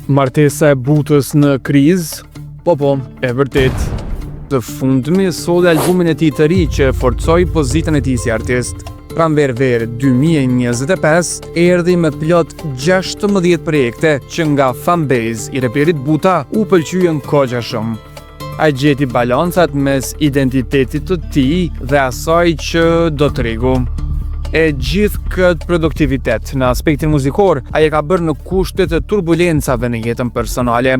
Martesa e butës në krizë? Po, e vërtet. Të fundmi solli albumin e tij të ri që forcoi pozitën e tij si artist. Pranver ver 2025 erdhi me plot 16 projekte që nga fanbase i reperit buta u pëlqyen koqa shumë. Ai gjeti balancat mes identitetit të tij dhe asaj që do t'rrigu. E gjithë këtë produktivitet në aspektin muzikor, ai e ka bërë në kushte të turbulencave në jetën personale.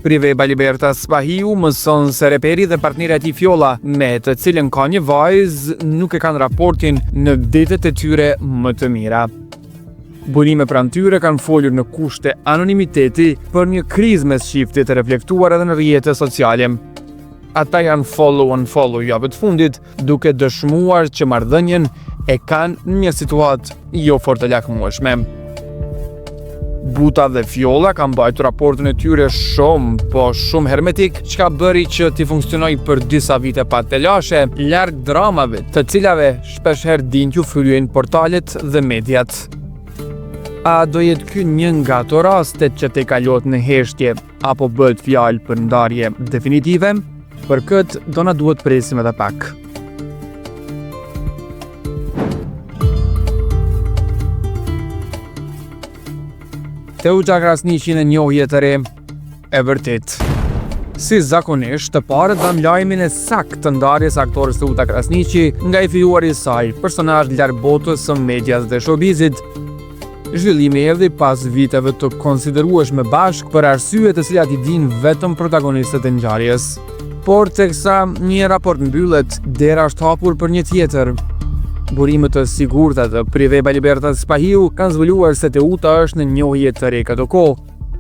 Prive Baliberta Spahiu mëson se reperi dhe partnera e tij Fjolla, me të cilën ka një vajzë, nuk e kanë raportin në ditët e tyre më të mira. Burime pranë tyre kanë folur në kushte anonimiteti për një krizë mes shiftit të reflektuar edhe në rrjetet sociale. Ata janë follow javë të fundit, duke dëshmuar që marrëdhënien e kanë në një situatë jo fort të lakmueshme. Buta dhe Fjolla kanë mbajtur raportin e tyre shumë hermetik, çka bëri që t'i funksionojë për disa vite pa telashe, larg dramave, të cilave shpeshherë dinë t'ju fryejnë portalet dhe mediat. A do jetë ky një nga ato rastet që te kalohet në heshtje, apo bëhet fjalë për ndarje definitive? Për këtë do na duhet presim edhe pak. Teuta Krasniqi në njohje të re, e vërtet. Si zakonisht, të parët dham lajmin e saktë të ndarjes aktorës Teuta Krasniqi nga i fijuari i saj, personazh larg botës së medias dhe showbizit. Zhvillimi erdhi pas viteve të konsiderueshme bashkë për arsye të cilat i dinë vetëm protagonistët e ngjarjes. Por teksa një raport mbyllet, dera është hapur për një tjetër. Burimet të sigurta të Prive Baliberta Spahiu kanë zbuluar se Teuta është në njohje të re këtë kohë.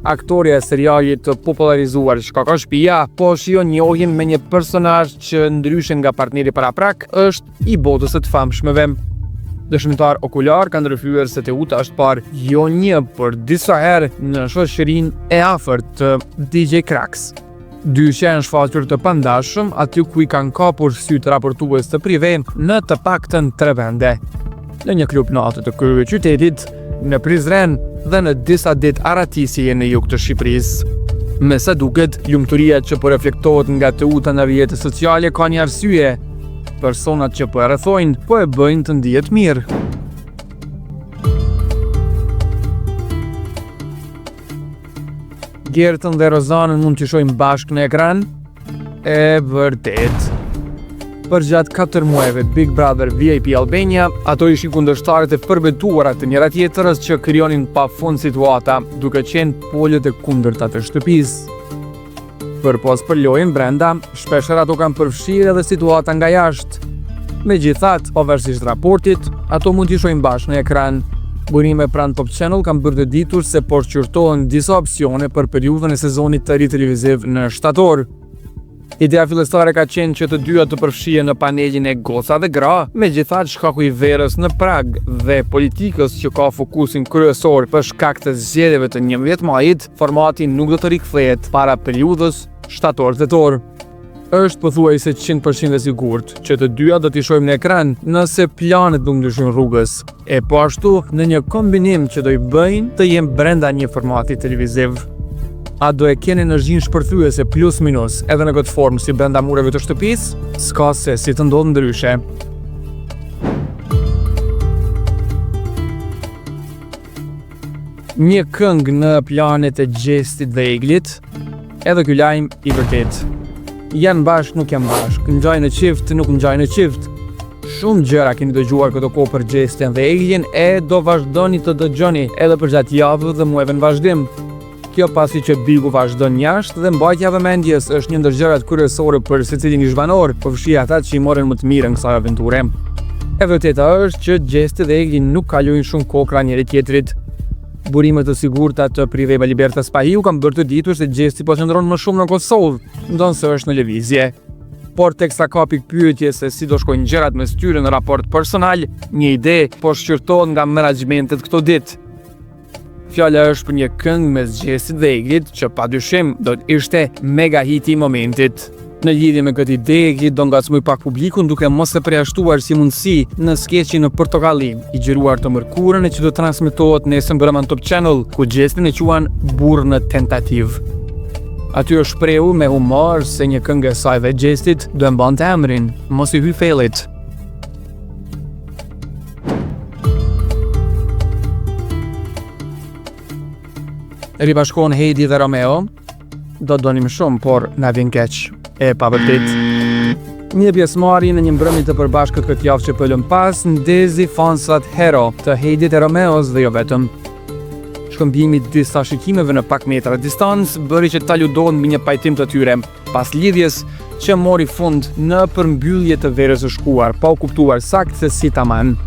Aktoria e serialit të popularizuar Shkaka Shtëpia po shijon njohjen me një personazh që ndryshe nga partneri paraprak është i botës së të famshmeve. Dëshmitar okular kanë rrëfyer se Teuta është parë jo një, por disa herë në shoqërinë e afërt të DJ Kraks. Dy janë shfaqur të pandashëm aty ku i kanë kapur sytë raportues të Prive në të paktën 3 vende. Në një klub natë të kryeqytetit, në Prizren dhe në disa ditë aratisje në jug të Shqipërisë. Me sa duket, lumturia që po reflektohet nga Teuta në rrjetet sociale ka një arsye. Personat që po e rrethojnë po e bëjnë të ndihet mirë. Gertën dhe Rozanën mund t'i shohim bashkë në ekran? E vërtet. Përgjatë 4 muajve Big Brother VIP Albania, ato ishin kundërshtarët e përbetuara të njëra tjetrës që krijonin pafund situata, duke qenë polët e kundërta të shtëpisë. Përpos për lojën brenda, shpeshherë ato kanë përfshirë edhe situata nga jashtë. Megjithatë, pavarësisht raportit, ato mund t'i shohim bashkë në ekran. Burime pranë Top Channel kanë bërë të ditur se po shqyrtohen disa opsione për periudhën e sezonit të ri televiziv në shtator. Ideja fillestare ka qenë që të dyja të përfshihen në panelin e goca dhe gra, megjithatë shkaku i verës në Prag dhe politikës që ka fokusin kryesor për shkak të zgjedhjeve të 11 majit, formati nuk do të rikthehet para periudhës shtator-tetor. Është pothuajse 100% e sigurt që të dyja do t'i shohim në ekran nëse planet nuk ndryshojnë rrugës, e po ashtu në një kombinim që do i bëjnë të jenë brenda një formati televiziv. A do e keni energjinë shpërthyese plus minus edhe në këtë formë si brenda mureve të shtëpisë? S'ka se si të ndodhë ndryshe. Një këngë në planet e Gjestit dhe Eglit, edhe ky lajm i vërtet. Janë bashkë, nuk janë bashkë, ngjajnë në çift, nuk ngjajnë në çift. Shumë gjëra keni dëgjuar këtë kohë për Gjestin dhe Eglin e do vazhdoni të dëgjoni edhe përgjatë javës dhe muajve në vazhdim. Kjo pasi që Bigu vazhdon jashtë dhe mbajtja e vëmendjes është një ndër gjërat kryesore për secilin zhvanor, përfshi ata që i morën më të mirën kësaj aventure. E vërteta është që Gjesti dhe Egli nuk kalojnë shumë kohë krah njëri tjetrit. Burimet të sigurta të Prive Baliberta Spahiu kanë bërë të ditur se Gjesti po qëndron më shumë në Kosovë, ndonse është në lëvizje. Por teksa ka pikë pyetje se si do shkojnë gjërat mes tyre në raport personal, një ide po shqyrtohet nga menaxhmentet këto ditë. Fjala është për një këngë mes Gjestit dhe Eglit që padyshim do të ishte mega hit i momentit. Në lidhje me këtë ide, Eki do ngacmoi pak publikun duke mos e përjashtuar si mundësi në skeqin në Portokalli, i gjeruar të mërkurën e që do transmetohet nesër brenda Top Channel, ku gjestin e quan burr në tentativë. Aty është shprehu me humor se një këngë e saj dhe gjestit do e mbante emrin, mos i hyj fellit. Ribashkohen Heidi dhe Romeo, do donim shumë, por na vjen keq, e pavërtet. Një pjesëmarrje në një mbrëmje të përbashkët këtë javë që po lëm pas, ndezi fansat hero të Heidit e Romeos dhe jo vetëm. Shkëmbimi të disa shikimeve në pak metra distancë bëri që ta ludohen mbi një pajtim të tyre, pas lidhjes që mori fund në përmbyllje të verës së shkuar, pa u kuptuar saktë se si tamam.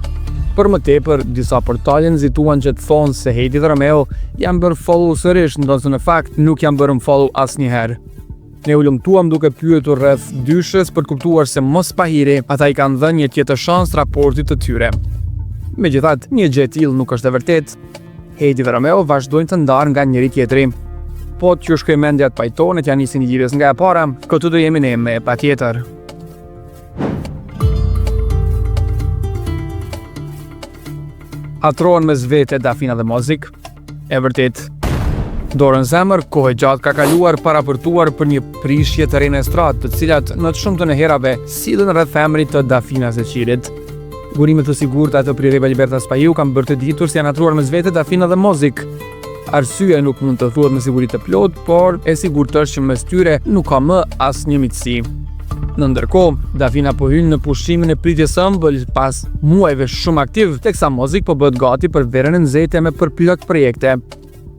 Për më tepër, disa portale nxituan që të thonë se Heidi dhe Romeo janë bërë follow sërish, ndonse në fakt nuk janë bërë follow asnjëherë. Ne u lumtuam duke pyetur rreth dyshës për të kuptuar se mos pahiri ata i kanë dhënë një tjetër shans raportit të tyre. Megjithatë, një gjë e tillë nuk është e vërtetë. Heidi dhe Romeo vazhdojnë të ndarë nga njëri tjetri. Po që shkoj mendja të pajtonet janë nisin lidhjes nga e para, këtu do jemi ne me patjetër. Hatrohen mes vete Dafina dhe Mozik, e vërtet. Dorën zemër, kohë gjatë ka kaluar para përtuar për një prishje të rejnë estrat, të cilat në të shumtën e herave sillen rreth emrit të Dafinas e Qirit. Burimet të sigurta të Prireva Liberta Spahiu kanë bërë të ditur se janë hatruar mes vete Dafina dhe Mozik. Arsyeja nuk mund të thuhet me siguri të plot, por e sigurt është që mes tyre nuk ka më asnjë miqësi. Në ndërkohë, Dafina po hyn në pushimin e pritjes së ëmbël pas muajve shumë aktiv, teksa Mozik po bëhet gati për verën e nxehtë me përplot projekte.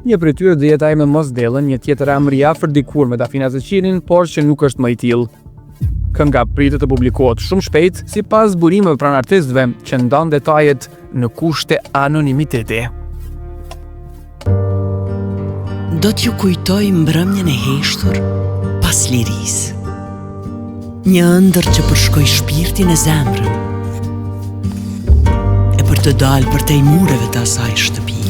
Një prej tyre do jetë ai me Mosdellën, një tjetër emër i afërt dikur me Dafina e Qirin, por që nuk është më i tillë. Kënga pritet të publikohet shumë shpejt, sipas burimeve pranë artistëve që ndan detajet në kushte anonimiteti. Do t'ju kujtoj mbrëmjen e heshtur pas lirisë. Një ëndër që përshkoj shpirtin e zemrën, e për të dalë përtej mureve të asaj shtëpie.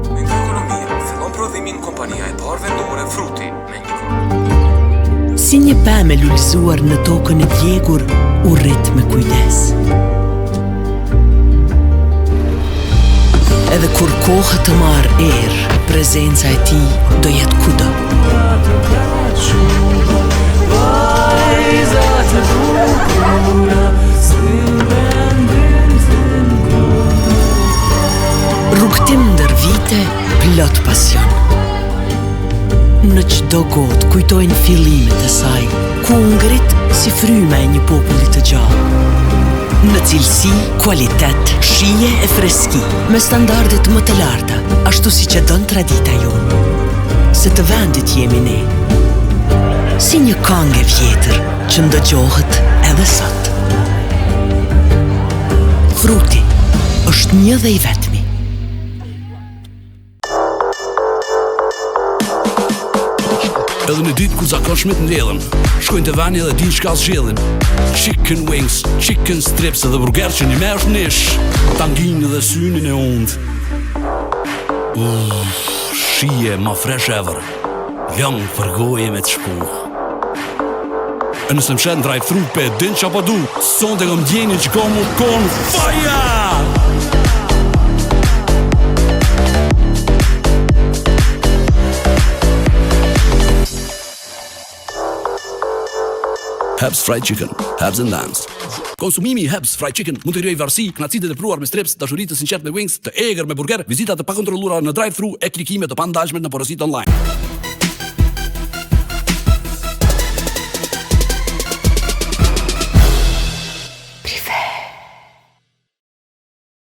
Nga ekonomia, fillon prodhimin kompania e parë vendore Fruti me një Si një pemë e lulëzuar në tokën e djegur, u rrit me kujdes. Edhe kur kohë të marrë erë, prezenca e tij do jetë kudo. Rrugtim ndër vite, plot pasion. Në çdo gotë kujtojnë fillimet e saj, ku u ngrit si fryma e një populli të gjallë. Në cilësi, kualitet, shije e freski, me standardet më të larta, ashtu si që don tradita jonë. Se të vendit jemi ne, si një këngë e vjetër që ndëgjohet edhe sot. Fruti është një dhe i vetmi. Edhe në ditë kur zakonshmit ndjellën, shkojnë të vani dhe din çka zgjedhin. Chicken wings, chicken strips edhe burger që një me është nish, tanginë dhe synin e undë. Shije ma fresh ever, lëngë për goje me të shku. E nëse më shenë drive-thru pe din qa pa du, sonte kom djeni që kom u konë faja! Hap's Fried Chicken, Hap's and Lands. Konsumimi i Hap's Fried Chicken mund të krijojë varësi, kënaqësi të tepruar me strips, dashuri të sinqertë me wings, të egër me burger, vizita të pakontrolluara në drive-thru e klikime të pandalshme në porositë online.